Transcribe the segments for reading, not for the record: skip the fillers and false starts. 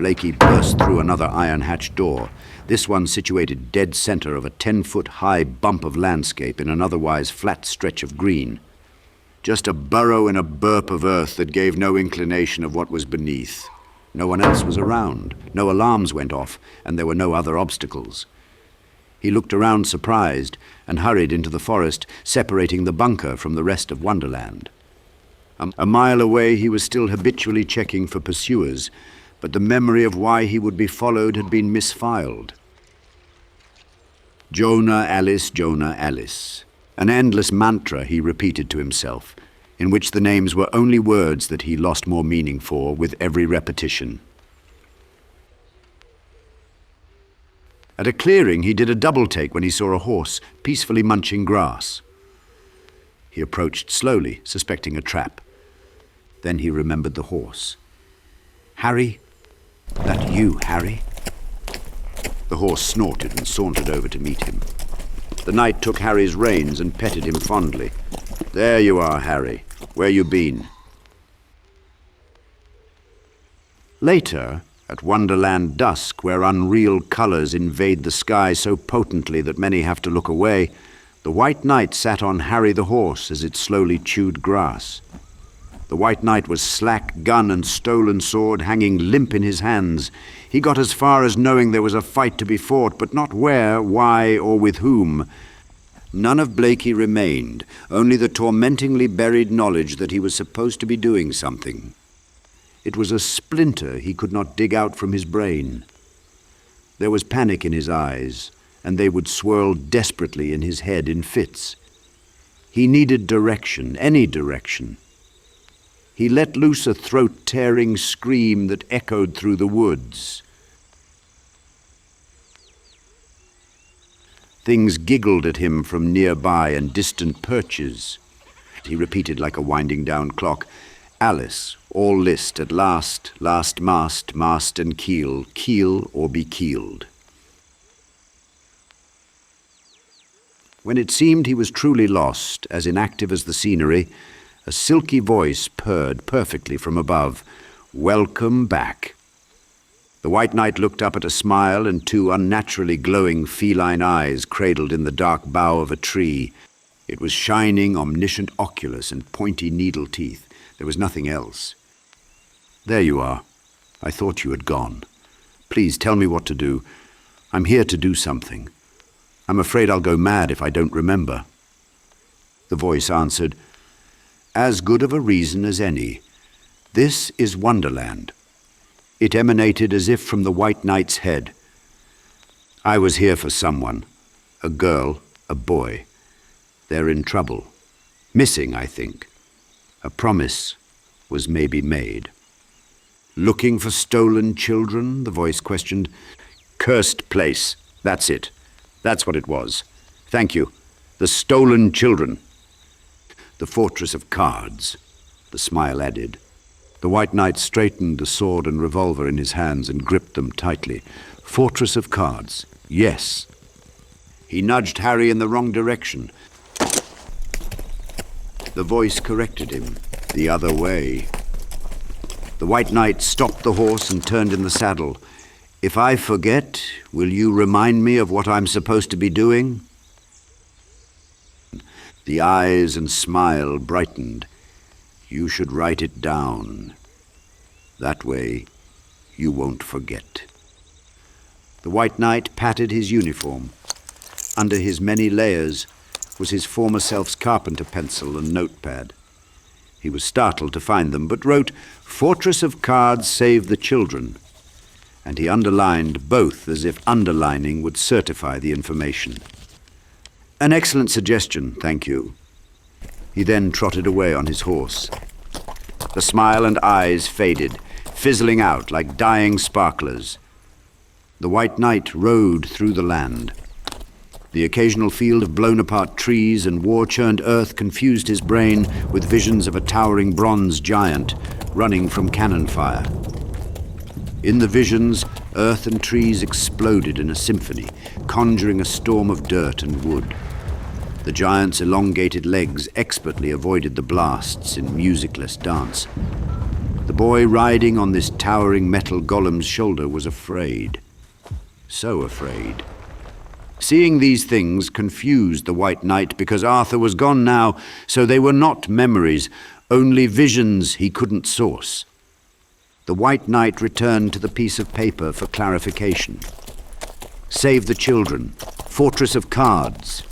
Blakey burst through another iron-hatched door, this one situated dead center of a 10-foot-high bump of landscape in an otherwise flat stretch of green. Just a burrow in a burp of earth that gave no inclination of what was beneath. No one else was around, no alarms went off, and there were no other obstacles. He looked around surprised and hurried into the forest, separating the bunker from the rest of Wonderland. A mile away he was still habitually checking for pursuers, but the memory of why he would be followed had been misfiled. Jonah, Alice, Jonah, Alice. An endless mantra he repeated to himself, in which the names were only words that he lost more meaning for with every repetition. At a clearing, he did a double-take when he saw a horse peacefully munching grass. He approached slowly, suspecting a trap. Then he remembered the horse. "Harry? That you, Harry?" The horse snorted and sauntered over to meet him. The knight took Harry's reins and petted him fondly. "There you are, Harry. Where you been?" Later, at Wonderland dusk, where unreal colors invade the sky so potently that many have to look away, the White Knight sat on Harry the horse as it slowly chewed grass. The White Knight was slack gun and stolen sword hanging limp in his hands. He got as far as knowing there was a fight to be fought, but not where, why, or with whom. None of Blakey remained, only the tormentingly buried knowledge that he was supposed to be doing something. It was a splinter he could not dig out from his brain. There was panic in his eyes, and they would swirl desperately in his head in fits. He needed direction, any direction. He let loose a throat-tearing scream that echoed through the woods. Things giggled at him from nearby and distant perches. He repeated like a winding-down clock, "Alice, all list at last, last mast, mast and keel, keel or be keeled." When it seemed he was truly lost, as inactive as the scenery, a silky voice purred perfectly from above, "Welcome back." The White Knight looked up at a smile and two unnaturally glowing feline eyes cradled in the dark bough of a tree. It was shining, omniscient oculus and pointy needle teeth. There was nothing else. "There you are. I thought you had gone. Please tell me what to do. I'm here to do something. I'm afraid I'll go mad if I don't remember." The voice answered, "As good of a reason as any. This is Wonderland." It emanated as if from the White Knight's head. "I was here for someone. A girl, a boy. They're in trouble. Missing, I think. A promise was maybe made." "Looking for stolen children?" the voice questioned. "Cursed place. That's it. That's what it was. Thank you. The stolen children." "The fortress of cards," the smile added. The White Knight straightened the sword and revolver in his hands and gripped them tightly. "Fortress of cards. Yes." He nudged Harry in the wrong direction. The voice corrected him. "The other way." The White Knight stopped the horse and turned in the saddle. "If I forget, will you remind me of what I'm supposed to be doing?" The eyes and smile brightened. "You should write it down. That way, you won't forget." The White Knight patted his uniform. Under his many layers was his former self's carpenter pencil and notepad. He was startled to find them, but wrote, "Fortress of Cards, save the children." And he underlined both as if underlining would certify the information. "An excellent suggestion, thank you." He then trotted away on his horse. The smile and eyes faded, fizzling out like dying sparklers. The White Knight rode through the land. The occasional field of blown-apart trees and war-churned earth confused his brain with visions of a towering bronze giant running from cannon fire. In the visions, earth and trees exploded in a symphony, conjuring a storm of dirt and wood. The giant's elongated legs expertly avoided the blasts in musicless dance. The boy riding on this towering metal golem's shoulder was afraid. So afraid. Seeing these things confused the White Knight because Arthur was gone now, so they were not memories, only visions he couldn't source. The White Knight returned to the piece of paper for clarification. Save the children. Fortress of cards.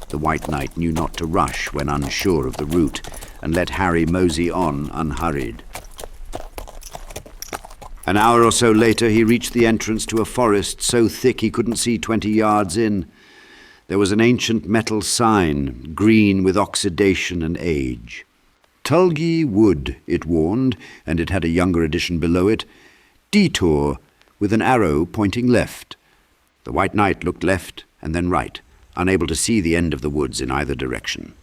The White Knight knew not to rush when unsure of the route, and let Harry mosey on unhurried. An hour or so later he reached the entrance to a forest so thick he couldn't see 20 yards in. There was an ancient metal sign, green with oxidation and age. Tulgey Wood, it warned, and it had a younger edition below it. Detour, with an arrow pointing left. The White Knight looked left and then right, unable to see the end of the woods in either direction.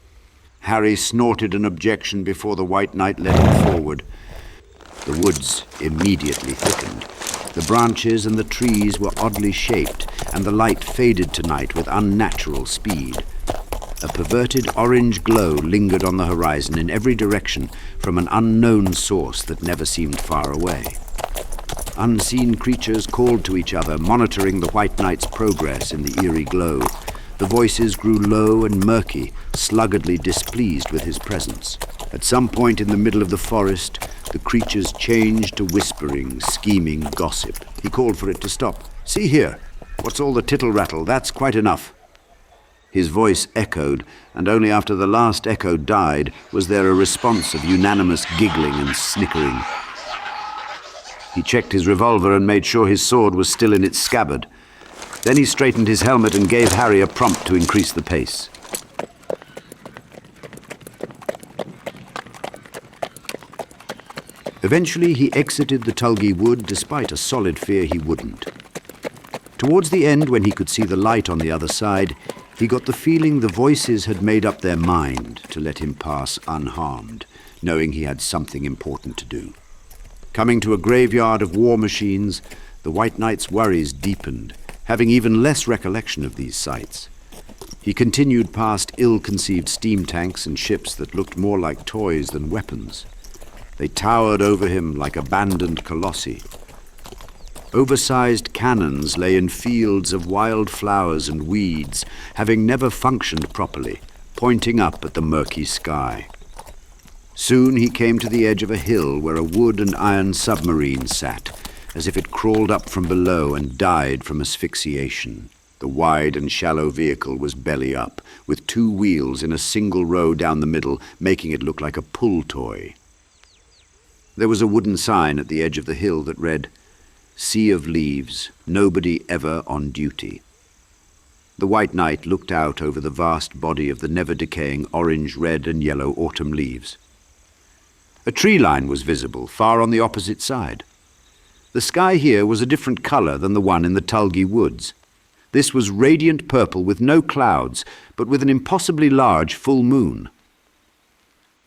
Harry snorted an objection before the White Knight led him forward. The woods immediately thickened. The branches and the trees were oddly shaped, and the light faded tonight with unnatural speed. A perverted orange glow lingered on the horizon in every direction from an unknown source that never seemed far away. Unseen creatures called to each other, monitoring the White Knight's progress in the eerie glow. The voices grew low and murky, sluggardly displeased with his presence. At some point in the middle of the forest, the creatures changed to whispering, scheming gossip. He called for it to stop. "See here, what's all the tittle-rattle? That's quite enough." His voice echoed, and only after the last echo died was there a response of unanimous giggling and snickering. He checked his revolver and made sure his sword was still in its scabbard. Then he straightened his helmet and gave Harry a prompt to increase the pace. Eventually he exited the Tulgey Wood despite a solid fear he wouldn't. Towards the end, when he could see the light on the other side, he got the feeling the voices had made up their mind to let him pass unharmed, knowing he had something important to do. Coming to a graveyard of war machines, the White Knight's worries deepened, having even less recollection of these sights. He continued past ill-conceived steam tanks and ships that looked more like toys than weapons. They towered over him like abandoned colossi. Oversized cannons lay in fields of wild flowers and weeds, having never functioned properly, pointing up at the murky sky. Soon he came to the edge of a hill where a wood and iron submarine sat, as if it crawled up from below and died from asphyxiation. The wide and shallow vehicle was belly up, with 2 wheels in a single row down the middle, making it look like a pull toy. There was a wooden sign at the edge of the hill that read, "Sea of Leaves, nobody ever on duty." The White Knight looked out over the vast body of the never-decaying orange, red and yellow autumn leaves. A tree line was visible, far on the opposite side. The sky here was a different color than the one in the Tulgey Woods. This was radiant purple with no clouds, but with an impossibly large full moon.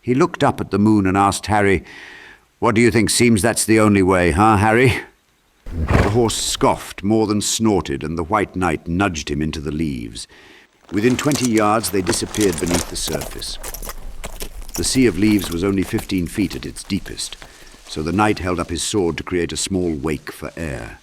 He looked up at the moon and asked Harry, "What do you think? Seems that's the only way, huh, Harry?" The horse scoffed more than snorted, and the White Knight nudged him into the leaves. Within 20 yards they disappeared beneath the surface. The Sea of Leaves was only 15 feet at its deepest, so the knight held up his sword to create a small wake for air.